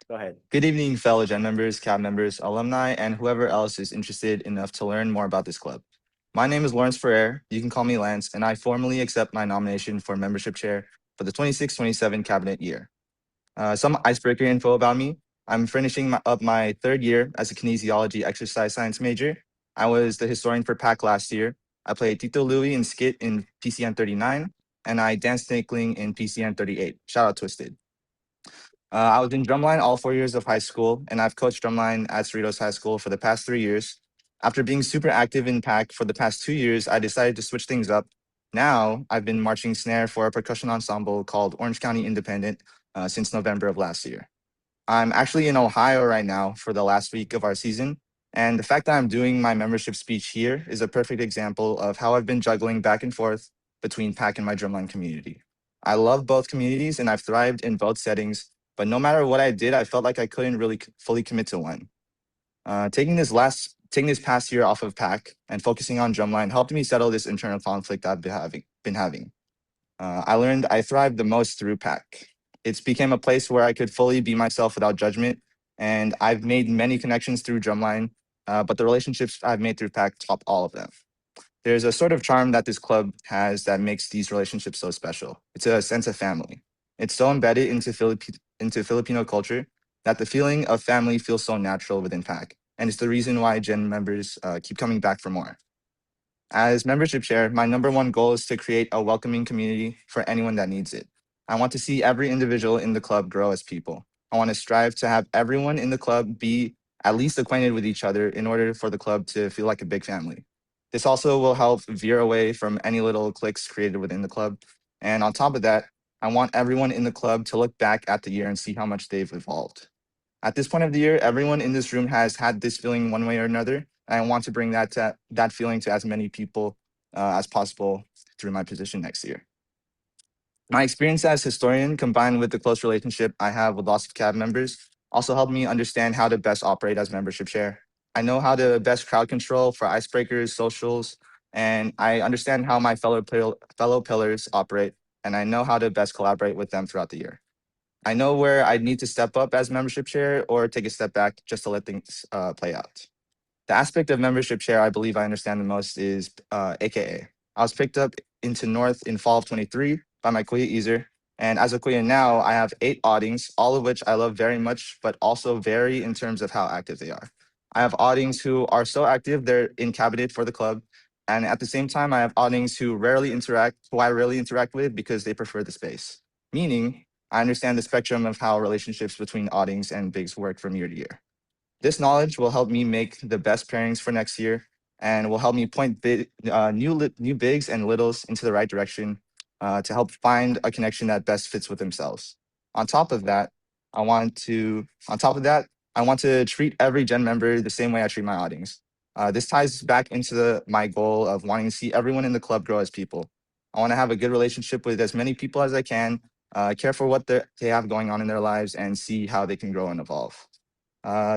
Go ahead. Good evening, fellow Gen members, CAB members, alumni, and whoever else is interested enough to learn more about this club. My name is Lawrence Ferrer. You can call me Lance, and I formally accept my nomination for membership chair for the 26-27 cabinet year. Some icebreaker info about me. I'm finishing up my third year as a kinesiology exercise science major. I was the historian for PAC last year. I played Tito Louie in Skit in PCN 39, and I danced Snakeling in PCN 38. Shout out Twisted. I was in drumline all 4 years of high school, and I've coached drumline at Cerritos High School for the past 3 years. After being super active in PAC for the past 2 years, I decided to switch things up. Now, I've been marching snare for a percussion ensemble called Orange County Independent since November of last year. I'm actually in Ohio right now for the last week of our season, and the fact that I'm doing my membership speech here is a perfect example of how I've been juggling back and forth between PAC and my drumline community. I love both communities and I've thrived in both settings, but no matter what I did, I felt like I couldn't really fully commit to one. Taking this past year off of PAC and focusing on drumline helped me settle this internal conflict I've been having. I learned I thrived the most through PAC. It's became a place where I could fully be myself without judgment, and I've made many connections through drumline, but the relationships I've made through PAC top all of them. There's a sort of charm that this club has that makes these relationships so special. It's a sense of family. It's so embedded into Filipino culture that the feeling of family feels so natural within PAC, and it's the reason why Gen members keep coming back for more. As membership chair, my number one goal is to create a welcoming community for anyone that needs it. I want to see every individual in the club grow as people. I want to strive to have everyone in the club be at least acquainted with each other in order for the club to feel like a big family. This also will help veer away from any little cliques created within the club. And on top of that, I want everyone in the club to look back at the year and see how much they've evolved. At this point of the year, everyone in this room has had this feeling one way or another. And I want to bring that feeling to as many people as possible through my position next year. My experience as historian, combined with the close relationship I have with lots of CAB members, also helped me understand how to best operate as membership chair. I know how to best crowd control for icebreakers, socials, and I understand how my fellow pillars operate, and I know how to best collaborate with them throughout the year. I know where I need to step up as membership chair or take a step back just to let things play out. The aspect of membership chair I believe I understand the most is AKA. I was picked up into North in fall of 23 by my Kuya Easer. And as a Kuya now, I have 8 audings, all of which I love very much, but also vary in terms of how active they are. I have audings who are so active they're in cabinet for the club. And at the same time, I have audings who I rarely interact with because they prefer the space. Meaning, I understand the spectrum of how relationships between audings and bigs work from year to year. This knowledge will help me make the best pairings for next year and will help me point new bigs and littles into the right direction to help find a connection that best fits with themselves. On top of that, on top of that, I want to treat every Gen member the same way I treat my audience. This ties back into my goal of wanting to see everyone in the club grow as people. I want to have a good relationship with as many people as I can, care for what they have going on in their lives, and see how they can grow and evolve.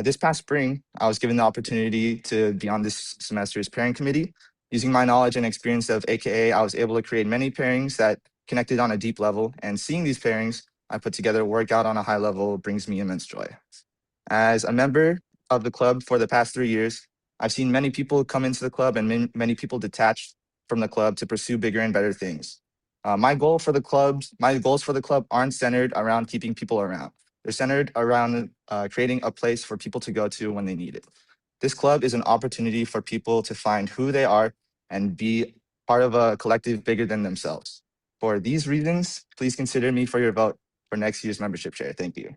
This past spring, I was given the opportunity to be on this semester's pairing committee. Using my knowledge and experience of AKA, I was able to create many pairings that connected on a deep level. And seeing these pairings, I put together a workout on a high level brings me immense joy. As a member of the club for the past 3 years, I've seen many people come into the club and many people detach from the club to pursue bigger and better things. My goals for the club aren't centered around keeping people around. They're centered around creating a place for people to go to when they need it. This club is an opportunity for people to find who they are and be part of a collective bigger than themselves. For these reasons, please consider me for your vote for next year's membership chair. Thank you.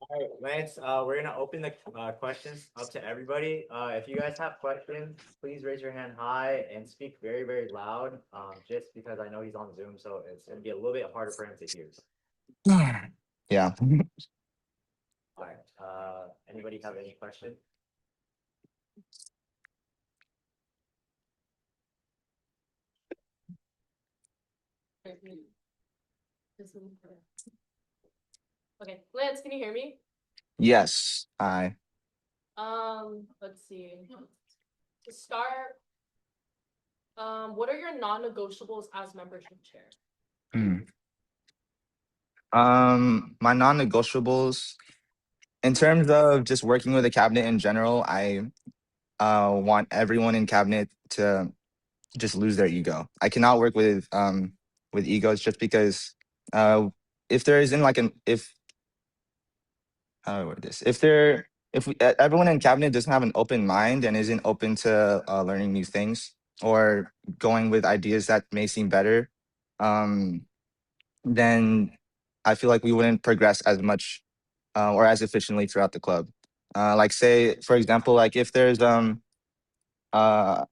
All right, Lance, we're gonna open the questions up to everybody. If you guys have questions, please raise your hand high and speak very, very loud. Just because I know he's on Zoom, so it's gonna be a little bit harder for him to hear. Yeah. All right. Anybody have any questions? Okay, Lance, can you hear me? Yes, Let's see. To start, what are your non-negotiables as membership chair? Hmm. My non-negotiables in terms of just working with a cabinet in general, I want everyone in cabinet to just lose their ego. I cannot work with egos just because if there isn't like an if how do I word this? Everyone in cabinet doesn't have an open mind and isn't open to learning new things or going with ideas that may seem better, um, then I feel like we wouldn't progress as much or as efficiently throughout the club. Like say, for example, like if there's a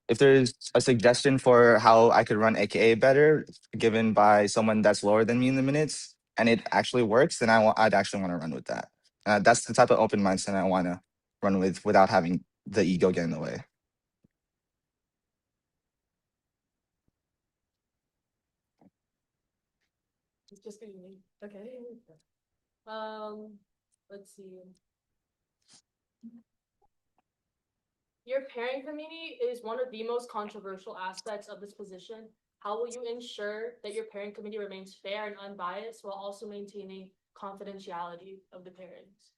suggestion for how I could run AKA better, given by someone that's lower than me in the minutes, and it actually works, then I'd actually want to run with that. That's the type of open mindset I want to run with without having the ego get in the way. It's just gonna be okay. Let's see. Your pairing committee is one of the most controversial aspects of this position. How will you ensure that your pairing committee remains fair and unbiased while also maintaining confidentiality of the pairings?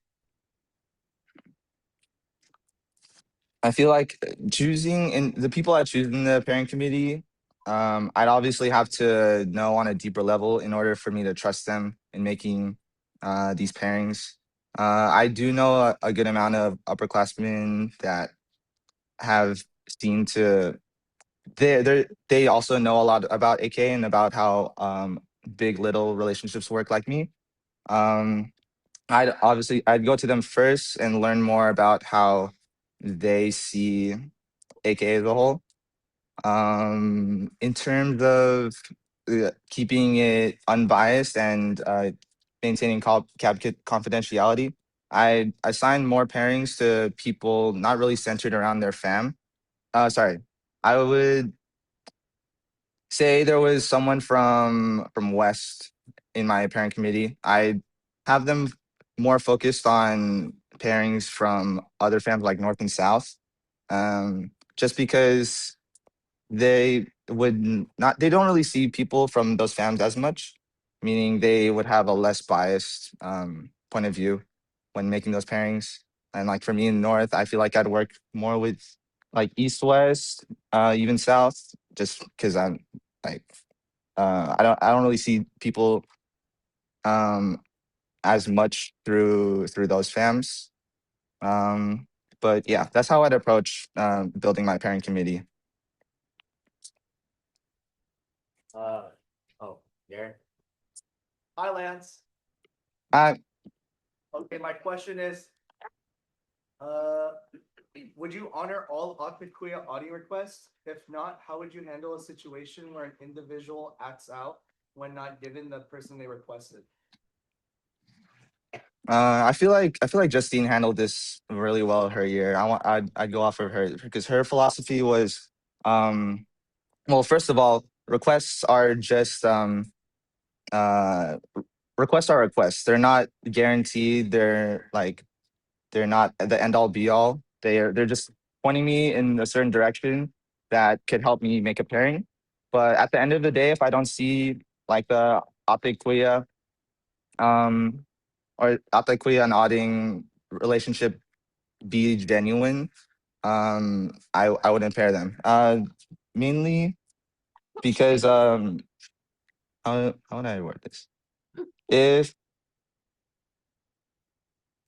I feel like choosing in the people I choose in the pairing committee, I'd obviously have to know on a deeper level in order for me to trust them in making these pairings. I do know a good amount of upperclassmen that have seemed to they also know a lot about AK and about how big little relationships work like me. Um, I'd go to them first and learn more about how they see AK as a whole. In terms of keeping it unbiased and maintaining confidentiality, I assign more pairings to people not really centered around their fam. Sorry, I would say there was someone from West in my pairing committee. I have them more focused on pairings from other fams like North and South, just because they don't really see people from those fams as much, meaning they would have a less biased point of view when making those pairings. And like for me in North, I feel like I'd work more with like East West, even South, just because I'm like I don't really see people um as much through those fams. Um, but yeah, that's how I'd approach building my pairing committee. Uh, oh, Darren. Hi, Lance. I Okay, my question is, uh, would you honor all Akmikuya audio requests? If not, how would you handle a situation where an individual acts out when not given the person they requested? I feel like Justine handled this really well her year. I'd go off of her because her philosophy was um well, first of all, requests are just uh requests are requests. They're not guaranteed. They're not the end all be all. They're just pointing me in a certain direction that could help me make a pairing. But at the end of the day, if I don't see like the Apekuya um or Apekuya and Auding relationship be genuine, I wouldn't pair them. Mainly because how would I word this? If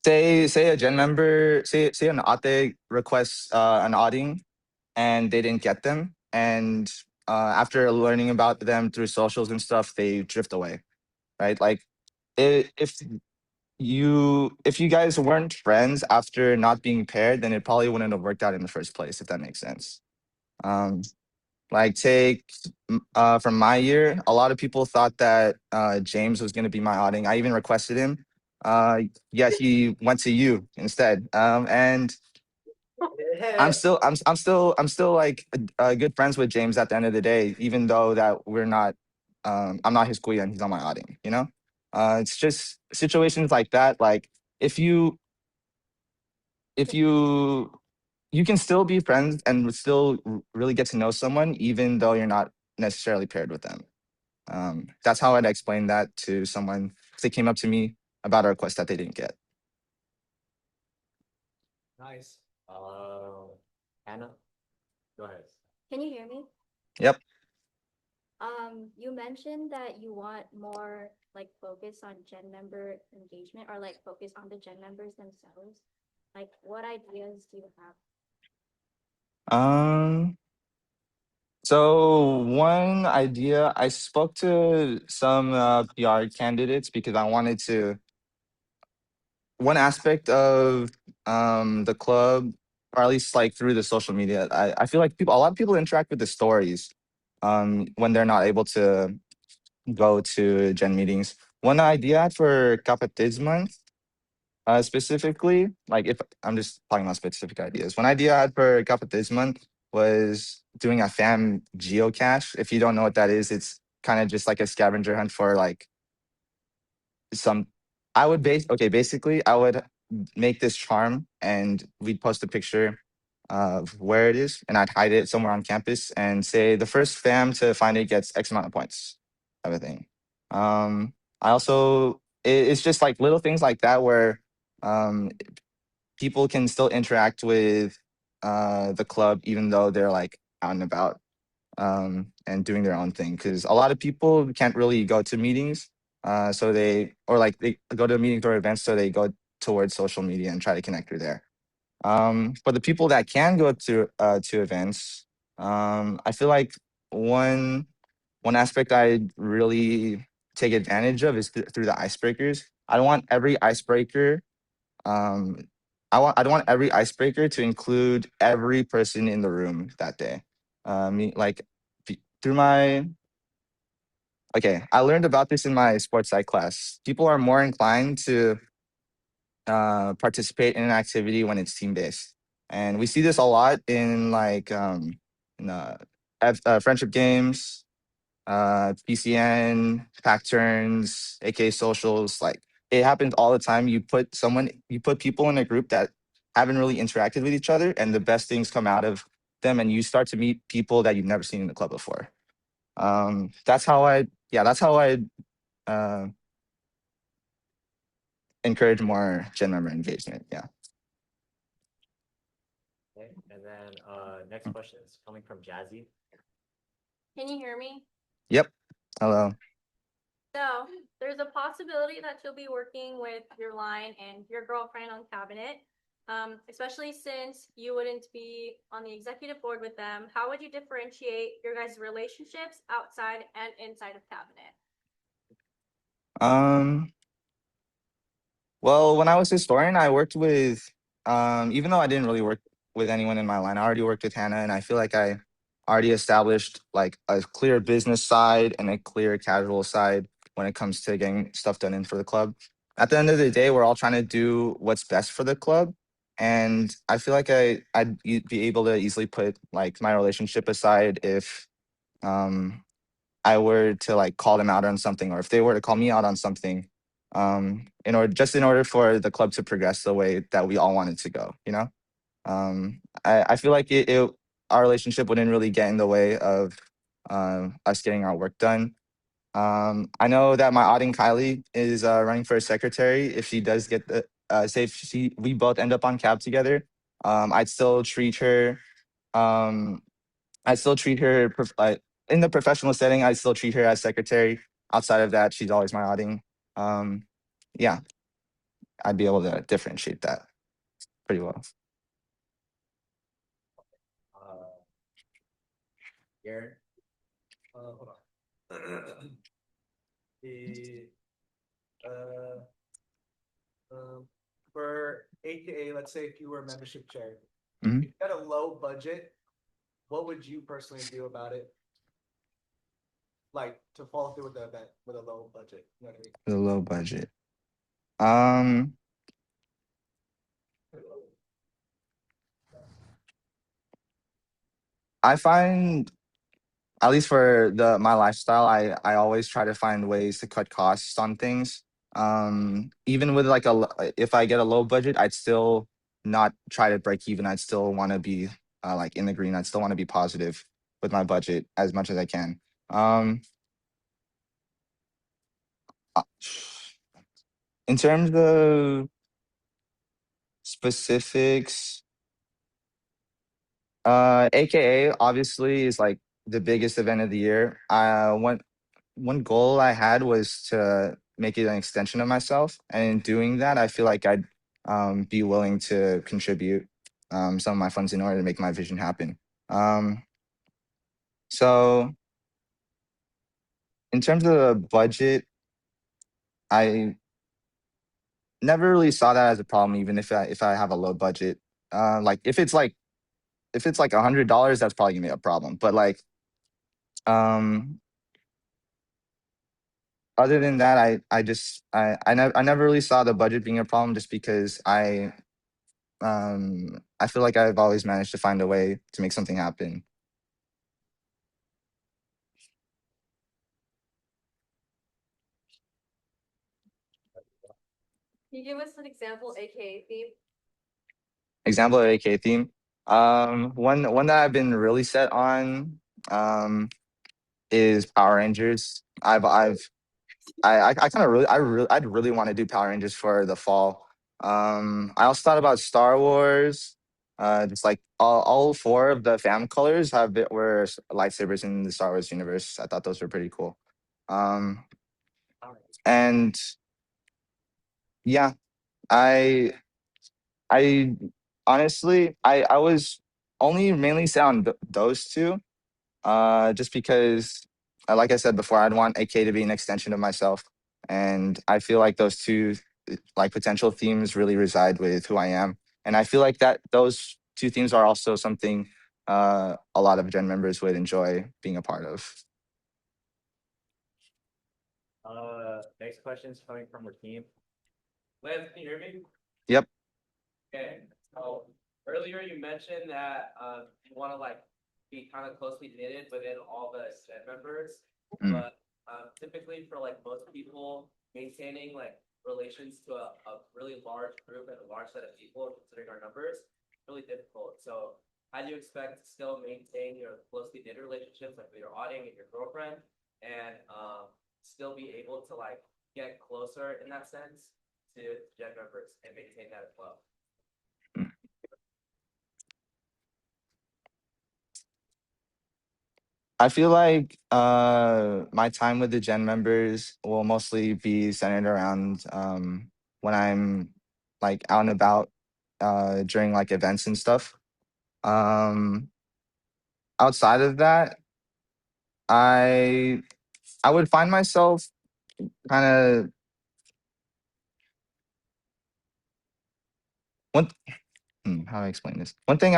say a gen member say an ate requests an auditing and they didn't get them, and after learning about them through socials and stuff, they drift away, right? Like if you guys weren't friends after not being paired, then it probably wouldn't have worked out in the first place, if that makes sense. Um, like take from my year, a lot of people thought that James was going to be my outing. I even requested him. Yet he went to you instead. And I'm still like good friends with James at the end of the day, even though that we're not. I'm not his kuya and he's not my outing. You know, it's just situations like that. Like if you if you you can still be friends and still really get to know someone even though you're not necessarily paired with them. That's how I'd explain that to someone if they came up to me about a request that they didn't get. Nice. Hannah, go ahead. Can you hear me? Yep. You mentioned that you want more like focus on gen member engagement or like focus on the gen members themselves. Like what ideas do you have? So one idea, I spoke to some PR candidates because I wanted to. One aspect of the club, or at least like through the social media, I feel like a lot of people interact with the stories when they're not able to go to gen meetings. One idea I had for Kapatism specifically, like if I'm just talking about specific ideas, one idea I had for Kapatism was doing a fam geocache. If you don't know what that is, it's kind of just like a scavenger hunt for like some. I would basically I would make this charm and we'd post a picture of where it is and I'd hide it somewhere on campus and say the first fam to find it gets X amount of points, type of thing. I also it's just like little things like that where um, people can still interact with the club even though they're like out and about and doing their own thing. Because a lot of people can't really go to meetings, so they go to meetings or events, so they go towards social media and try to connect through there. For the people that can go to events, I feel like one one aspect I really take advantage of is through the icebreakers. I don't want every icebreaker. Um, I don't want every icebreaker to include every person in the room that day. Like through my okay, I learned about this in my sports psych class. People are more inclined to participate in an activity when it's team based, and we see this a lot in like in, friendship games, PCN, pack turns, aka socials. Like it happens all the time. You put people in a group that haven't really interacted with each other, and the best things come out of them, and you start to meet people that you've never seen in the club before. That's how I uh, encourage more gen member engagement. Yeah. Okay, and then next question is coming from Jazzy. Can you hear me? Yep. Hello. So there's a possibility that you'll be working with your line and your girlfriend on cabinet. Especially since you wouldn't be on the executive board with them, how would you differentiate your guys' relationships outside and inside of cabinet? Um, Well, when I was historian, I worked with, even though I didn't really work with anyone in my line, I already worked with Hannah, and I feel like I already established like a clear business side and a clear casual side when it comes to getting stuff done in for the club. At the end of the day, we're all trying to do what's best for the club, and I feel like I'd be able to easily put like my relationship aside if um, I were to like call them out on something, or if they were to call me out on something, in order for the club to progress the way that we all wanted to go, you know. I feel like our relationship wouldn't really get in the way of us getting our work done. I know that my audience Kylie is running for secretary. If she does get the say if we both end up on cab together, I'd still treat her um, I still treat her in the professional setting. I still treat her as secretary. Outside of that, she's always my auditing. Um, yeah, I'd be able to differentiate that pretty well. Uh, Garen. Hold on. The uh, for AKA, let's say if you were a membership chair, Mhm. if you had a low budget, what would you personally do about it? Like to follow through with the event with a low budget. You know what I mean? The low budget. Um, I find at least for the my lifestyle, I always try to find ways to cut costs on things. Even with like if I get a low budget, I'd still not try to break even. I'd still want to be like in the green. I'd still want to be positive with my budget as much as I can. Um, Uh, In terms of specifics, AKA obviously is like the biggest event of the year. One goal I had was to make it an extension of myself, and in doing that, I feel like I'd be willing to contribute some of my funds in order to make my vision happen. So in terms of the budget, I never really saw that as a problem, even if I have a low budget. Like if it's like $100, that's probably gonna be a problem. But like other than that, I never really saw the budget being a problem, just because I feel like I've always managed to find a way to make something happen. Can you give us an example, AKA theme? Example of AK theme. One that I've been really set on is Power Rangers. I kind of I'd really want to do Power Rangers for the fall. I also thought about Star Wars. Just like all four of the fam colors were lightsabers in the Star Wars universe. I thought those were pretty cool. Um, and yeah, I I honestly I was only mainly set on those two. Just because, like I said before, I'd want AK to be an extension of myself, and I feel like those two like potential themes really reside with who I am, and I feel like that those two themes are also something a lot of Gen members would enjoy being a part of. Next question is coming from Raheem. Lance, can you hear me? Yep. Okay, so earlier you mentioned that you want to like be kind of closely knitted within all the set members, Mm. but typically for like most people, maintaining like relations to a really large group and a large set of people, considering our numbers, really difficult. So how do you expect to still maintain your closely knit relationships like with your audience and your girlfriend, and still be able to like get closer in that sense to Gen members and maintain that as well? I feel like my time with the Gen members will mostly be centered around when I'm like out and about during like events and stuff. Um, Outside of that, I I would find myself kind of one. How do I explain this? One thing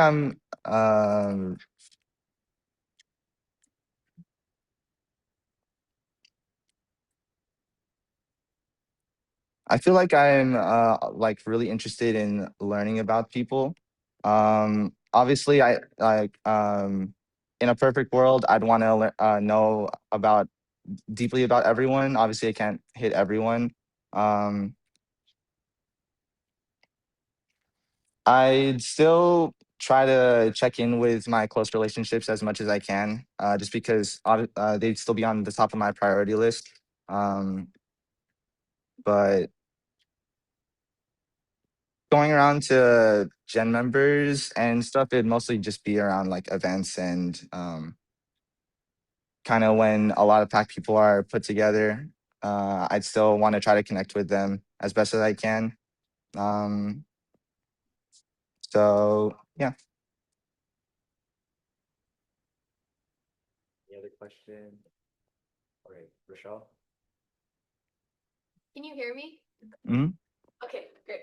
I feel like I'm like really interested in learning about people. Obviously, I like in a perfect world, I'd want to know about deeply about everyone. Obviously, I can't hit everyone. Um, I'd still try to check in with my close relationships as much as I can, just because they'd still be on the top of my priority list. Um, but going around to Gen members and stuff, it'd mostly just be around like events and kind of when a lot of pack people are put together. I'd still want to try to connect with them as best as I can. Um, so yeah. Any other question? All right, Rochelle. Can you hear me? Mhm. Okay, great.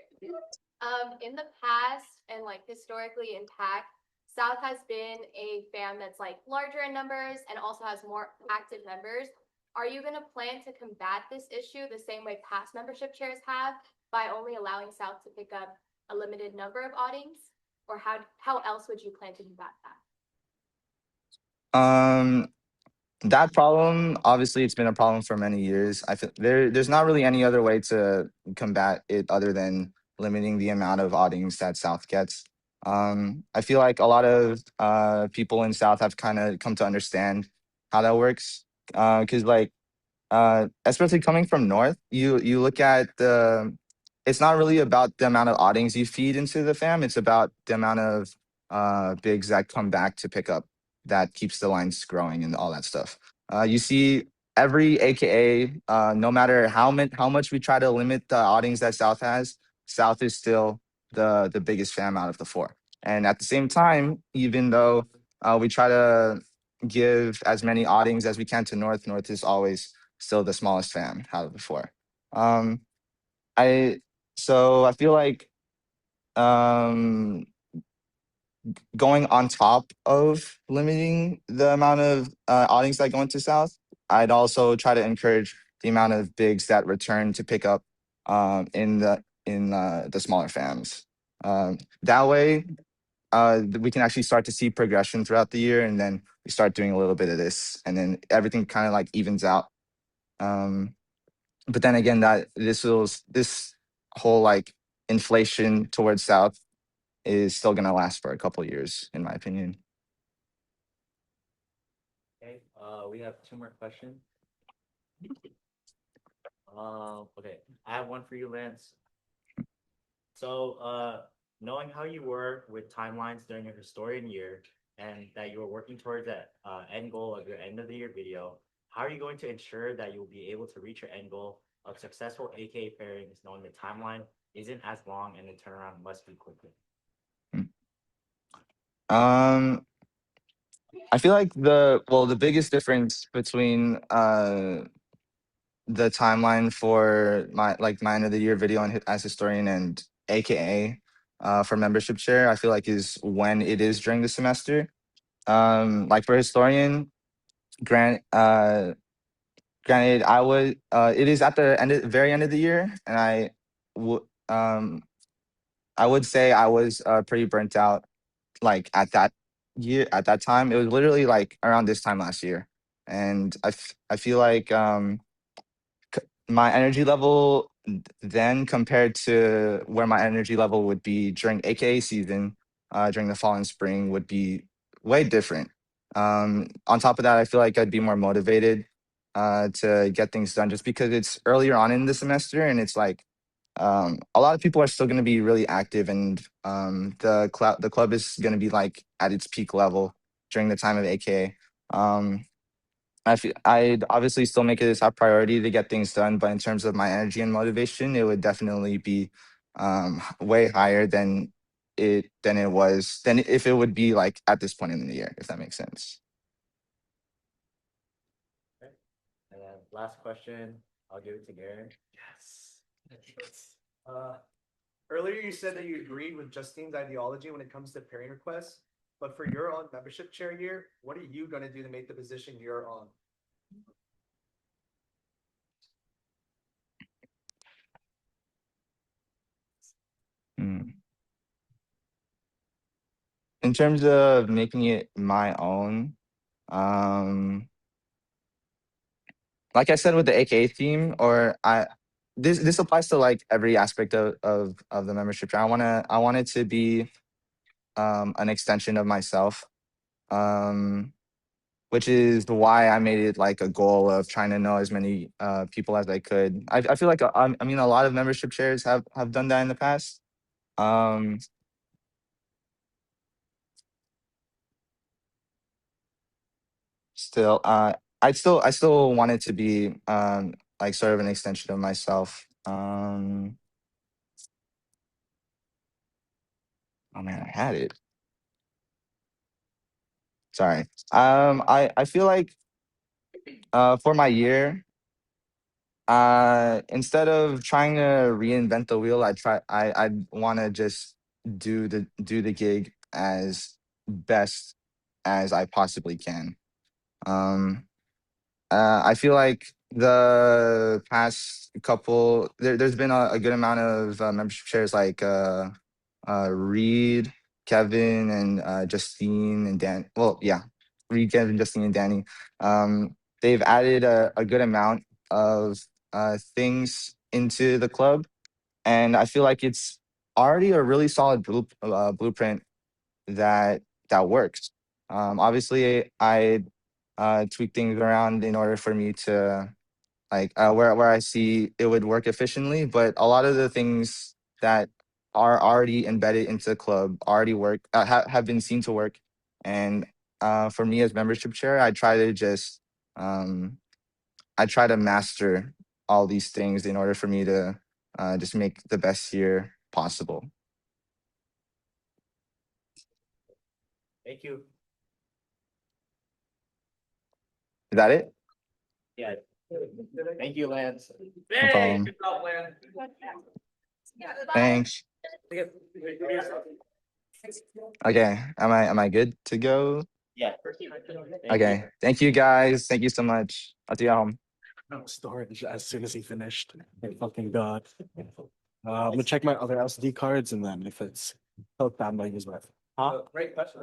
In the past and like historically in PAC, South has been a fam that's like larger in numbers and also has more active members. Are you gonna plan to combat this issue the same way past membership chairs have by only allowing South to pick up a limited number of audings? Or how else would you plan to combat that? Um, that problem, obviously, it's been a problem for many years. I feel there's not really any other way to combat it other than limiting the amount of outings that South gets. I feel like a lot of people in South have kind of come to understand how that works. Because like especially coming from North, you look at the. It's not really about the amount of outings you feed into the fam. It's about the amount of bigs that come back to pick up that keeps the lines growing and all that stuff. You see every AKA, no matter how much we try to limit the outings that South has, South is still the biggest fam out of the four. And at the same time, even though we try to give as many outings as we can to North, North is always still the smallest fam out of the four. Um, I I feel like um, going on top of limiting the amount of outings that go into South, I'd also try to encourage the amount of bigs that return to pick up in the smaller fams. That way, we can actually start to see progression throughout the year, and then we start doing a little bit of this, and then everything kind of like evens out. Um, but then again, that this whole like inflation towards South is still going to last for a couple years, in my opinion. Okay, we have two more questions. Okay, I have one for you, Lance. So, knowing how you were with timelines during your historian year and that you were working towards that end goal of your end of the year video, how are you going to ensure that you'll be able to reach your end goal of successful AK pairings, knowing the timeline isn't as long and the turnaround must be quicker? Um, I feel like the biggest difference between the timeline for my end of the year video and as historian and AKA for membership share, I feel like is when it is during the semester. Like for historian, grant granted, it is at the very end of the year, and would I would say I was pretty burnt out like at that time. It was literally like around this time last year, and I feel like my energy level then compared to where my energy level would be during AKA season, during the fall and spring, would be way different. On top of that, I feel like I'd be more motivated to get things done just because it's earlier on in the semester, and it's like a lot of people are still going to be really active, and the club is going to be like at its peak level during the time of AKA. I'd obviously still make it a top priority to get things done, but in terms of my energy and motivation, it would definitely be way higher than if it would be like at this point in the year, if that makes sense. Okay. And then last question, I'll give it to Garen. Yes. Earlier you said that you agreed with Justine's ideology when it comes to pairing requests, but for your own membership chair year, what are you gonna do to make the position you're on? Mm. In terms of making it my own, um, like I said with the AKA theme, this applies to like every aspect of the membership. I want it to be an extension of myself, which is why I made it like a goal of trying to know as many people as I could. I feel like I mean a lot of membership chairs have done that in the past. Um, still, I still want it to be like sort of an extension of myself. Oh man, I had it. Sorry. I feel like for my year, instead of trying to reinvent the wheel, I want to just do the gig as best as I possibly can. Um, I feel like the past there's been a good amount of membership shares like Reed, Kevin, and Justine and Dan. Well, yeah, Reed, Kevin, Justine, and Danny. They've added a good amount of things into the club, and I feel like it's already a really solid blueprint that works. Obviously, I tweak things around in order for me to like where I see it would work efficiently. But a lot of the things that are already embedded into the club already work, have been seen to work. And for me as membership chair, I try to master all these things in order for me to just make the best year possible. Thank you. Is that it? Yeah. Thank you, Lance. No problem. Thanks. Okay, am I good to go? Yeah. Thank you. Okay, thank you guys. Thank you so much. I'll see you at home. No storage as soon as he finished. Thank fucking God. I'm gonna check my other SD cards and then if it's hooked, I'm gonna use my. Great question.